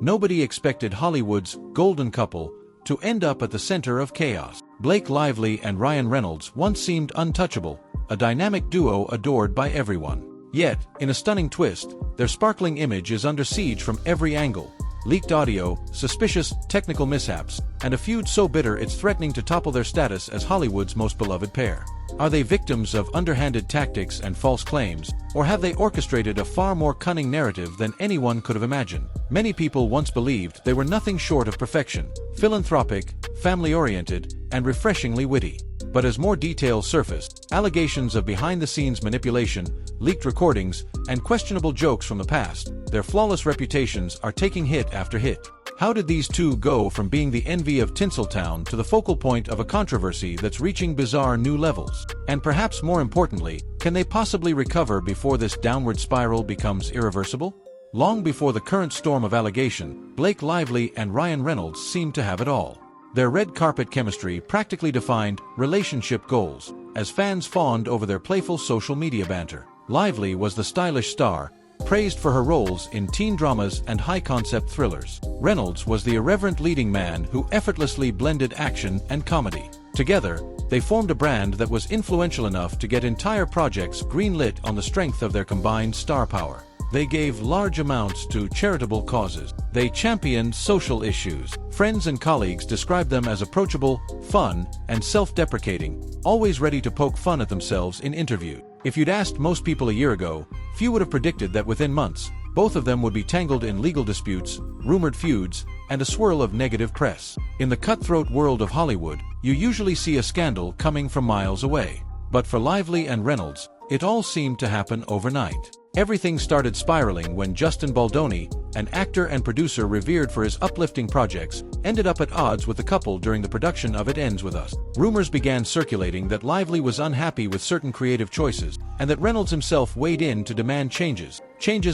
Nobody expected Hollywood's golden couple to end up at the center of chaos. Blake Lively and Ryan Reynolds once seemed untouchable, a dynamic duo adored by everyone. Yet, in a stunning twist, their sparkling image is under siege from every angle. Leaked audio, suspicious technical mishaps, and a feud so bitter it's threatening to topple their status as Hollywood's most beloved pair. Are they victims of underhanded tactics and false claims, or have they orchestrated a far more cunning narrative than anyone could have imagined? Many people once believed they were nothing short of perfection, philanthropic, family-oriented, and refreshingly witty. But as more details surfaced, allegations of behind-the-scenes manipulation, leaked recordings, and questionable jokes from the past, their flawless reputations are taking hit after hit. How did these two go from being the envy of Tinseltown to the focal point of a controversy that's reaching bizarre new levels? And perhaps more importantly, can they possibly recover before this downward spiral becomes irreversible? Long before the current storm of allegation, Blake Lively and Ryan Reynolds seemed to have it all. Their red carpet chemistry practically defined relationship goals, as fans fawned over their playful social media banter. Lively was the stylish star, praised for her roles in teen dramas and high-concept thrillers. Reynolds was the irreverent leading man who effortlessly blended action and comedy. Together, they formed a brand that was influential enough to get entire projects greenlit on the strength of their combined star power. They gave large amounts to charitable causes. They championed social issues. Friends and colleagues described them as approachable, fun, and self-deprecating, always ready to poke fun at themselves in interviews. If you'd asked most people a year ago, few would have predicted that within months, both of them would be tangled in legal disputes, rumored feuds, and a swirl of negative press. In the cutthroat world of Hollywood, you usually see a scandal coming from miles away. But for Lively and Reynolds, it all seemed to happen overnight. Everything started spiraling when Justin Baldoni, an actor and producer revered for his uplifting projects, ended up at odds with the couple during the production of It Ends With Us. Rumors began circulating that Lively was unhappy with certain creative choices, and that Reynolds himself weighed in to demand changes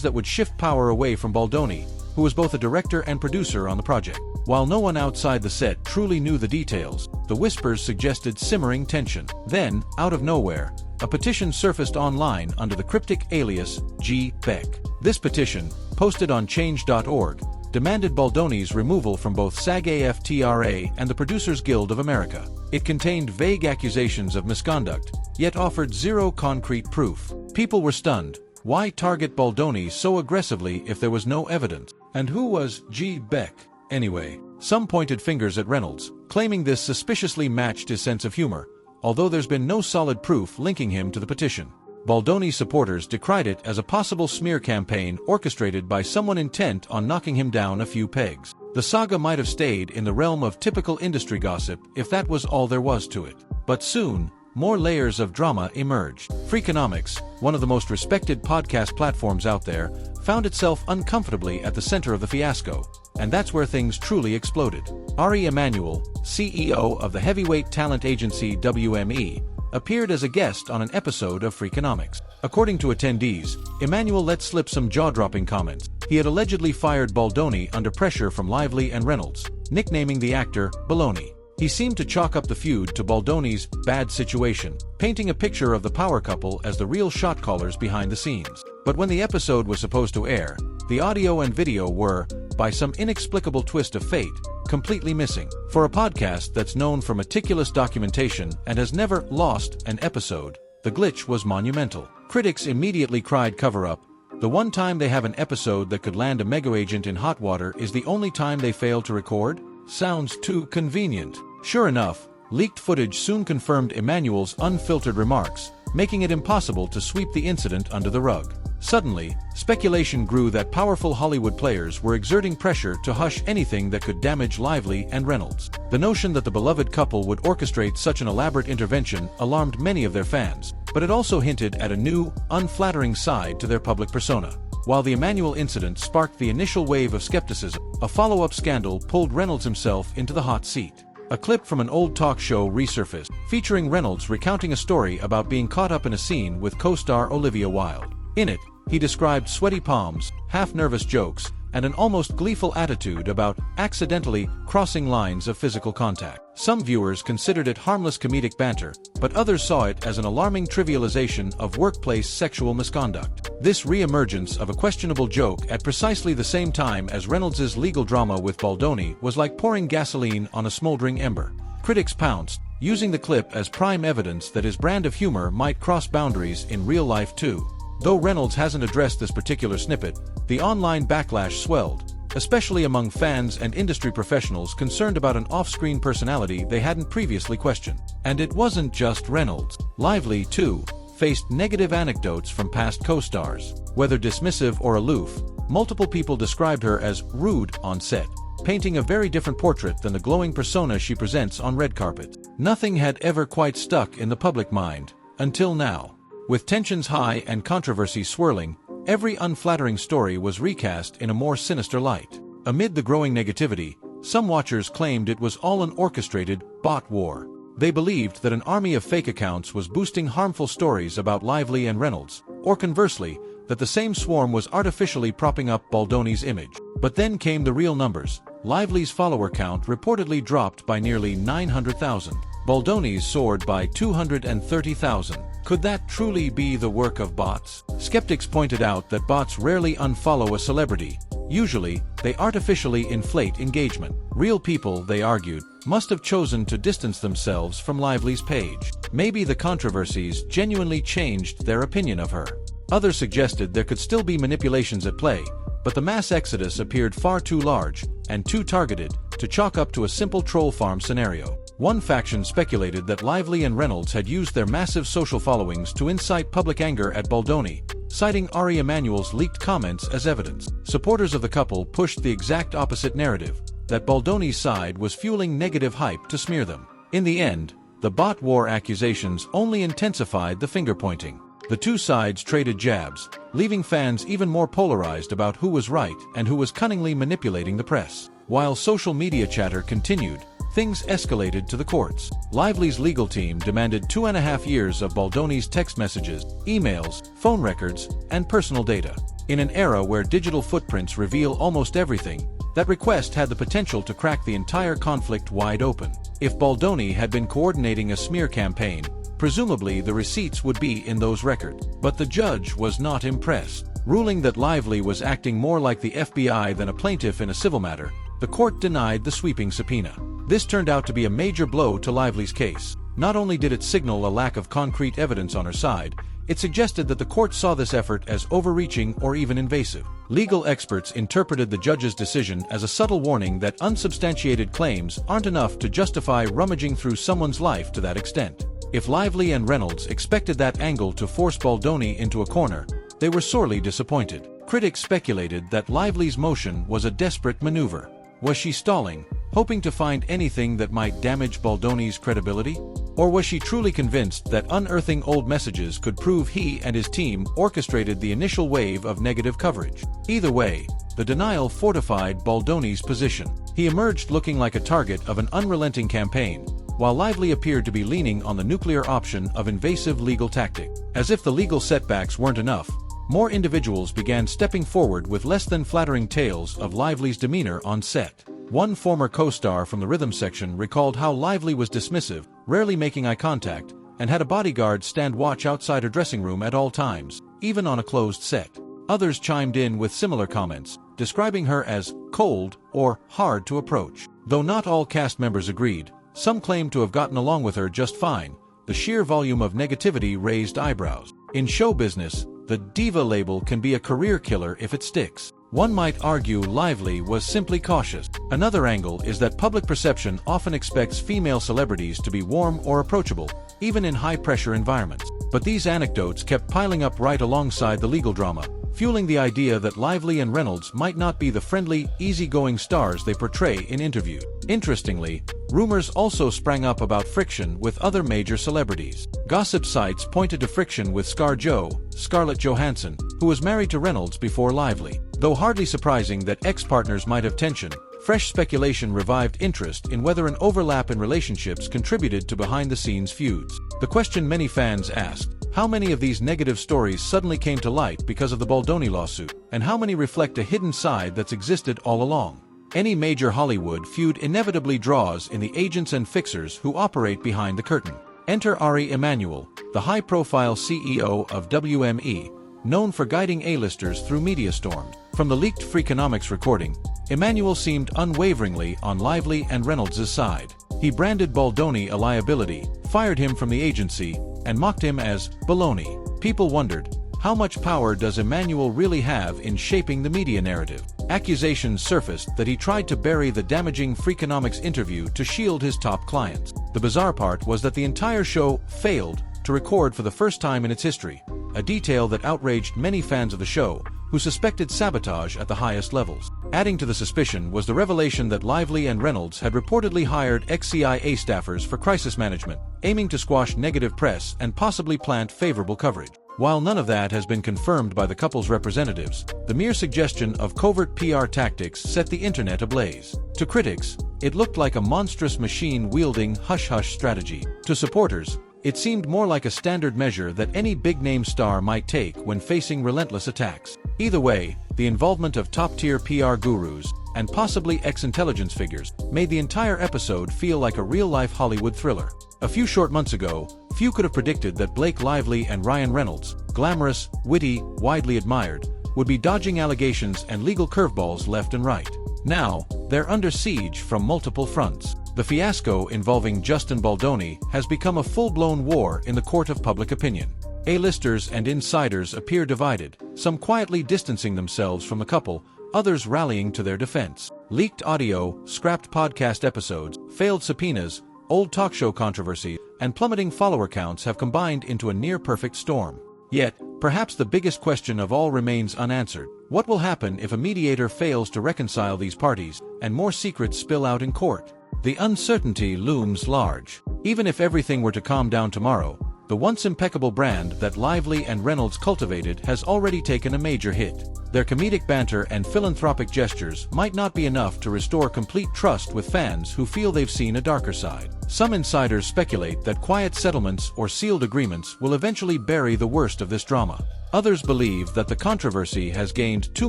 that would shift power away from Baldoni, who was both a director and producer on the project. While no one outside the set truly knew the details, the whispers suggested simmering tension. Then, out of nowhere, a petition surfaced online under the cryptic alias G. Beck. This petition, posted on change.org, demanded Baldoni's removal from both SAG-AFTRA and the Producers Guild of America. It contained vague accusations of misconduct, yet offered zero concrete proof. People were stunned. Why target Baldoni so aggressively if there was no evidence? And who was G. Beck, anyway? Some pointed fingers at Reynolds, claiming this suspiciously matched his sense of humor, although there's been no solid proof linking him to the petition. Baldoni supporters decried it as a possible smear campaign orchestrated by someone intent on knocking him down a few pegs. The saga might have stayed in the realm of typical industry gossip if that was all there was to it. But soon, more layers of drama emerged. Freakonomics, one of the most respected podcast platforms out there, found itself uncomfortably at the center of the fiasco. And that's where things truly exploded. Ari Emanuel, CEO of the heavyweight talent agency WME, appeared as a guest on an episode of Freakonomics. According to attendees, Emanuel let slip some jaw-dropping comments. He had allegedly fired Baldoni under pressure from Lively and Reynolds, nicknaming the actor Baloney. He seemed to chalk up the feud to Baldoni's bad situation, painting a picture of the power couple as the real shot callers behind the scenes. But when the episode was supposed to air, the audio and video were, by some inexplicable twist of fate, completely missing. For a podcast that's known for meticulous documentation and has never lost an episode, the glitch was monumental. Critics immediately cried cover-up. The one time they have an episode that could land a mega-agent in hot water is the only time they fail to record? Sounds too convenient. Sure enough, leaked footage soon confirmed Emanuel's unfiltered remarks, making it impossible to sweep the incident under the rug. Suddenly, speculation grew that powerful Hollywood players were exerting pressure to hush anything that could damage Lively and Reynolds. The notion that the beloved couple would orchestrate such an elaborate intervention alarmed many of their fans, but it also hinted at a new, unflattering side to their public persona. While the Emanuel incident sparked the initial wave of skepticism, a follow-up scandal pulled Reynolds himself into the hot seat. A clip from an old talk show resurfaced, featuring Reynolds recounting a story about being caught up in a scene with co-star Olivia Wilde. In it, he described sweaty palms, half-nervous jokes, and an almost gleeful attitude about accidentally crossing lines of physical contact. Some viewers considered it harmless comedic banter, but others saw it as an alarming trivialization of workplace sexual misconduct. This re-emergence of a questionable joke at precisely the same time as Reynolds' legal drama with Baldoni was like pouring gasoline on a smoldering ember. Critics pounced, using the clip as prime evidence that his brand of humor might cross boundaries in real life too. Though Reynolds hasn't addressed this particular snippet, the online backlash swelled, especially among fans and industry professionals concerned about an off-screen personality they hadn't previously questioned. And it wasn't just Reynolds. Lively, too, faced negative anecdotes from past co-stars. Whether dismissive or aloof, multiple people described her as rude on set, painting a very different portrait than the glowing persona she presents on red carpet. Nothing had ever quite stuck in the public mind, until now. With tensions high and controversy swirling, every unflattering story was recast in a more sinister light. Amid the growing negativity, some watchers claimed it was all an orchestrated bot war. They believed that an army of fake accounts was boosting harmful stories about Lively and Reynolds, or conversely, that the same swarm was artificially propping up Baldoni's image. But then came the real numbers. Lively's follower count reportedly dropped by nearly 900,000. Baldoni's soared by 230,000. Could that truly be the work of bots? Skeptics pointed out that bots rarely unfollow a celebrity. Usually, they artificially inflate engagement. Real people, they argued, must have chosen to distance themselves from Lively's page. Maybe the controversies genuinely changed their opinion of her. Others suggested there could still be manipulations at play, but the mass exodus appeared far too large and too targeted to chalk up to a simple troll farm scenario. One faction speculated that Lively and Reynolds had used their massive social followings to incite public anger at Baldoni, citing Ari Emanuel's leaked comments as evidence. Supporters of the couple pushed the exact opposite narrative, that Baldoni's side was fueling negative hype to smear them. In the end, the bot war accusations only intensified the finger-pointing. The two sides traded jabs, leaving fans even more polarized about who was right and who was cunningly manipulating the press. While social media chatter continued, things escalated to the courts. Lively's legal team demanded 2.5 years of Baldoni's text messages, emails, phone records, and personal data. In an era where digital footprints reveal almost everything, that request had the potential to crack the entire conflict wide open. If Baldoni had been coordinating a smear campaign, presumably the receipts would be in those records. But the judge was not impressed. Ruling that Lively was acting more like the FBI than a plaintiff in a civil matter, the court denied the sweeping subpoena. This turned out to be a major blow to Lively's case. Not only did it signal a lack of concrete evidence on her side, it suggested that the court saw this effort as overreaching or even invasive. Legal experts interpreted the judge's decision as a subtle warning that unsubstantiated claims aren't enough to justify rummaging through someone's life to that extent. If Lively and Reynolds expected that angle to force Baldoni into a corner, they were sorely disappointed. Critics speculated that Lively's motion was a desperate maneuver. Was she stalling, hoping to find anything that might damage Baldoni's credibility? Or was she truly convinced that unearthing old messages could prove he and his team orchestrated the initial wave of negative coverage? Either way, the denial fortified Baldoni's position. He emerged looking like a target of an unrelenting campaign, while Lively appeared to be leaning on the nuclear option of invasive legal tactic. As if the legal setbacks weren't enough, more individuals began stepping forward with less than flattering tales of Lively's demeanor on set. One former co-star from the rhythm section recalled how Lively was dismissive, rarely making eye contact, and had a bodyguard stand watch outside her dressing room at all times, even on a closed set. Others chimed in with similar comments, describing her as cold or hard to approach. Though not all cast members agreed, some claimed to have gotten along with her just fine. The sheer volume of negativity raised eyebrows. In show business, the diva label can be a career killer if it sticks. One might argue Lively was simply cautious. Another angle is that public perception often expects female celebrities to be warm or approachable, even in high-pressure environments. But these anecdotes kept piling up right alongside the legal drama, fueling the idea that Lively and Reynolds might not be the friendly, easygoing stars they portray in interviews. Interestingly, rumors also sprang up about friction with other major celebrities. Gossip sites pointed to friction with Scarlett Johansson, who was married to Reynolds before Lively. Though hardly surprising that ex-partners might have tension, fresh speculation revived interest in whether an overlap in relationships contributed to behind-the-scenes feuds. The question many fans asked, How many of these negative stories suddenly came to light because of the Baldoni lawsuit, and how many reflect a hidden side that's existed all along? Any major Hollywood feud inevitably draws in the agents and fixers who operate behind the curtain. Enter Ari Emanuel, the high-profile CEO of WME, known for guiding A-listers through media storms. From the leaked Freakonomics recording, Emanuel seemed unwaveringly on Lively and Reynolds' side. He branded Baldoni a liability, fired him from the agency, and mocked him as baloney. People wondered, how much power does Emanuel really have in shaping the media narrative? Accusations surfaced that he tried to bury the damaging Freakonomics interview to shield his top clients. The bizarre part was that the entire show failed to record for the first time in its history, a detail that outraged many fans of the show, who suspected sabotage at the highest levels. Adding to the suspicion was the revelation that Lively and Reynolds had reportedly hired ex-CIA staffers for crisis management, aiming to squash negative press and possibly plant favorable coverage. While none of that has been confirmed by the couple's representatives, the mere suggestion of covert PR tactics set the internet ablaze. To critics, it looked like a monstrous machine-wielding hush-hush strategy. To supporters, it seemed more like a standard measure that any big-name star might take when facing relentless attacks. Either way, the involvement of top-tier PR gurus, and possibly ex-intelligence figures, made the entire episode feel like a real-life Hollywood thriller. A few short months ago, few could have predicted that Blake Lively and Ryan Reynolds, glamorous, witty, widely admired, would be dodging allegations and legal curveballs left and right. Now, they're under siege from multiple fronts. The fiasco involving Justin Baldoni has become a full-blown war in the court of public opinion. A-listers and insiders appear divided, some quietly distancing themselves from the couple, others rallying to their defense. Leaked audio, scrapped podcast episodes, failed subpoenas, old talk show controversy, and plummeting follower counts have combined into a near-perfect storm. Yet, perhaps the biggest question of all remains unanswered. What will happen if a mediator fails to reconcile these parties, and more secrets spill out in court? The uncertainty looms large. Even if everything were to calm down tomorrow, the once impeccable brand that Lively and Reynolds cultivated has already taken a major hit. Their comedic banter and philanthropic gestures might not be enough to restore complete trust with fans who feel they've seen a darker side. Some insiders speculate that quiet settlements or sealed agreements will eventually bury the worst of this drama. Others believe that the controversy has gained too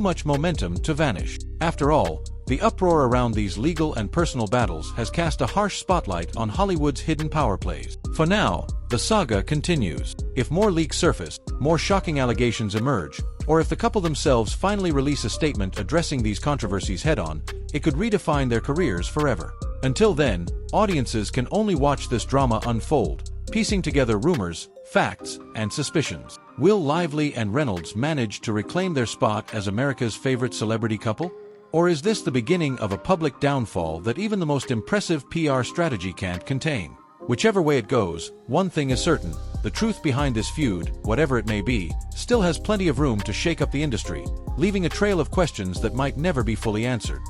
much momentum to vanish. After all, the uproar around these legal and personal battles has cast a harsh spotlight on Hollywood's hidden power plays. For now, the saga continues. If more leaks surface, more shocking allegations emerge, or if the couple themselves finally release a statement addressing these controversies head-on, it could redefine their careers forever. Until then, audiences can only watch this drama unfold, piecing together rumors, facts, and suspicions. Will Lively and Reynolds manage to reclaim their spot as America's favorite celebrity couple? Or is this the beginning of a public downfall that even the most impressive PR strategy can't contain? Whichever way it goes, one thing is certain: the truth behind this feud, whatever it may be, still has plenty of room to shake up the industry, leaving a trail of questions that might never be fully answered.